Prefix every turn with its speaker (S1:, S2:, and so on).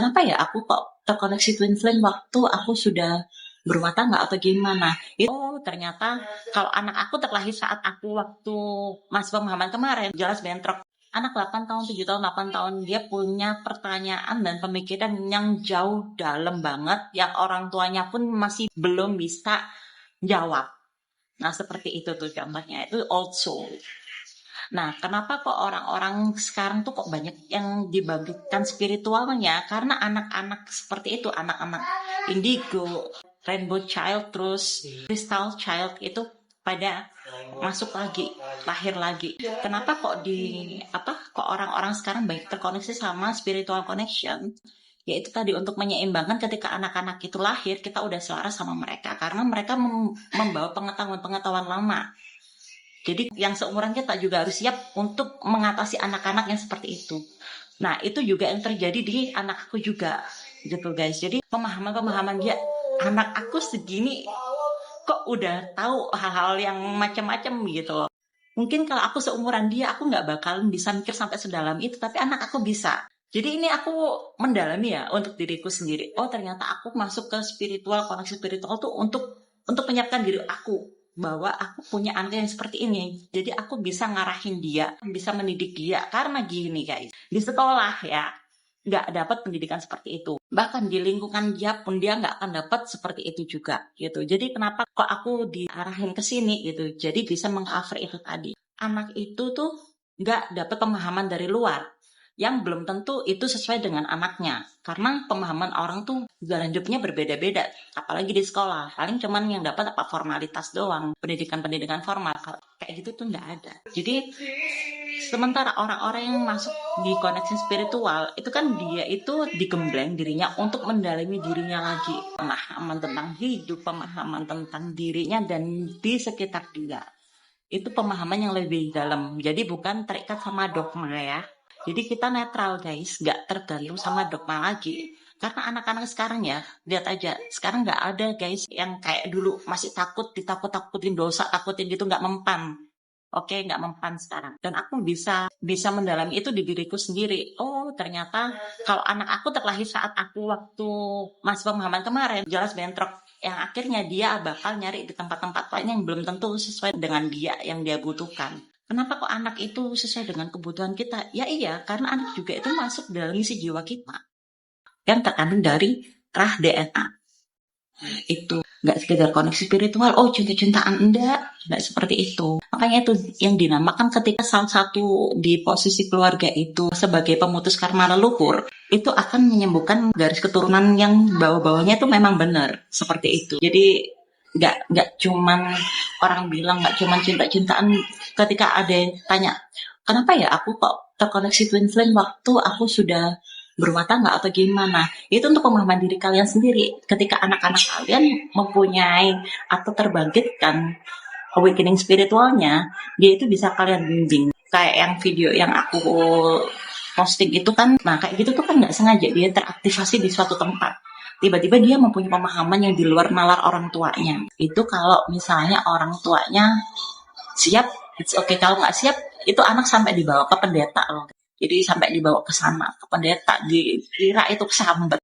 S1: kenapa ya aku kok terkoneksi twin flame waktu aku sudah berumah tangga atau gimana? Oh, ternyata kalau anak aku terlahir saat aku waktu masih pemahaman kemarin, jelas bentrok. Anak 8 tahun, 7 tahun, 8 tahun, dia punya pertanyaan dan pemikiran yang jauh dalam banget, yang orang tuanya pun masih belum bisa jawab. Nah, seperti itu tuh contohnya, itu old soul. Nah, kenapa kok orang-orang sekarang tuh kok banyak yang dibangkitkan spiritualnya? Karena anak-anak seperti itu, anak-anak indigo, rainbow child, terus crystal child itu pada masuk lagi, lahir lagi. Kenapa kok kok orang-orang sekarang banyak terkoneksi sama spiritual connection? Yaitu tadi untuk menyeimbangkan ketika anak-anak itu lahir, kita udah selaras sama mereka karena mereka membawa pengetahuan-pengetahuan lama. Jadi yang seumuran kita juga harus siap untuk mengatasi anak-anak yang seperti itu. Nah, itu juga yang terjadi di anak aku juga, gitu guys. Jadi pemahaman-pemahaman dia, anak aku segini kok udah tahu hal-hal yang macam-macam gitu loh. Mungkin kalau aku seumuran dia, aku nggak bakalan bisa mikir sampai sedalam itu, tapi anak aku bisa. Jadi ini aku mendalami ya untuk diriku sendiri. Oh, ternyata aku masuk ke spiritual, koneksi spiritual tuh untuk menyiapkan diri aku bahwa aku punya anak yang seperti ini. Jadi aku bisa ngarahin dia, bisa mendidik dia. Karena gini guys, di sekolah ya nggak dapat pendidikan seperti itu. Bahkan di lingkungan dia pun dia nggak akan dapat seperti itu juga gitu. Jadi kenapa kok aku diarahin ke sini gitu. Jadi bisa mengcover itu tadi. Anak itu tuh nggak dapat pemahaman dari luar yang belum tentu itu sesuai dengan anaknya. Karena pemahaman orang tuh jalan hidupnya berbeda-beda. Apalagi di sekolah. Paling cuman yang dapat apa formalitas doang. Pendidikan-pendidikan formal. Kayak gitu tuh nggak ada. Jadi sementara orang-orang yang masuk di koneksi spiritual itu kan dia itu digembleng dirinya untuk mendalami dirinya lagi. Pemahaman tentang hidup, pemahaman tentang dirinya dan di sekitar dia. Itu pemahaman yang lebih dalam. Jadi bukan terikat sama dogma ya. Jadi kita netral guys, nggak tergantung sama dogma lagi. Karena anak-anak sekarang ya, lihat aja, sekarang nggak ada guys yang kayak dulu masih takut, ditakut-takutin dosa, takutin gitu, nggak mempan. Oke, nggak mempan sekarang. Dan aku bisa mendalami itu di diriku sendiri. Oh, ternyata kalau anak aku terlahir saat aku waktu masih pemahaman kemarin, jelas bentrok. Yang akhirnya dia bakal nyari di tempat-tempat lain yang belum tentu sesuai dengan dia yang dia butuhkan. Kenapa kok anak itu sesuai dengan kebutuhan kita? Ya iya, karena anak juga itu masuk dalam isi jiwa kita yang terkandung dari rah DNA. Itu nggak sekedar koneksi spiritual, oh cinta-cintaan, enggak seperti itu. Makanya itu yang dinamakan ketika salah satu di posisi keluarga itu sebagai pemutus karma leluhur, itu akan menyembuhkan garis keturunan yang bawah-bawahnya itu memang benar seperti itu. Jadi nggak cuman orang bilang nggak cuman cinta-cintaan. Ketika ada yang tanya kenapa ya aku kok terkoneksi twin flame waktu aku sudah berumah tangga atau gimana, itu untuk pemahaman diri kalian sendiri. Ketika anak-anak kalian mempunyai atau terbangkitkan awakening spiritualnya, dia itu bisa kalian bimbing. Kayak yang video yang aku posting itu kan, nah kayak gitu tuh kan nggak sengaja dia teraktivasi di suatu tempat. Tiba-tiba dia mempunyai pemahaman yang di luar nalar orang tuanya. Itu kalau misalnya orang tuanya siap, it's okay. Kalau nggak siap, itu anak sampai dibawa ke pendeta loh. Jadi sampai dibawa ke sana, ke pendeta, dikira itu kesambet.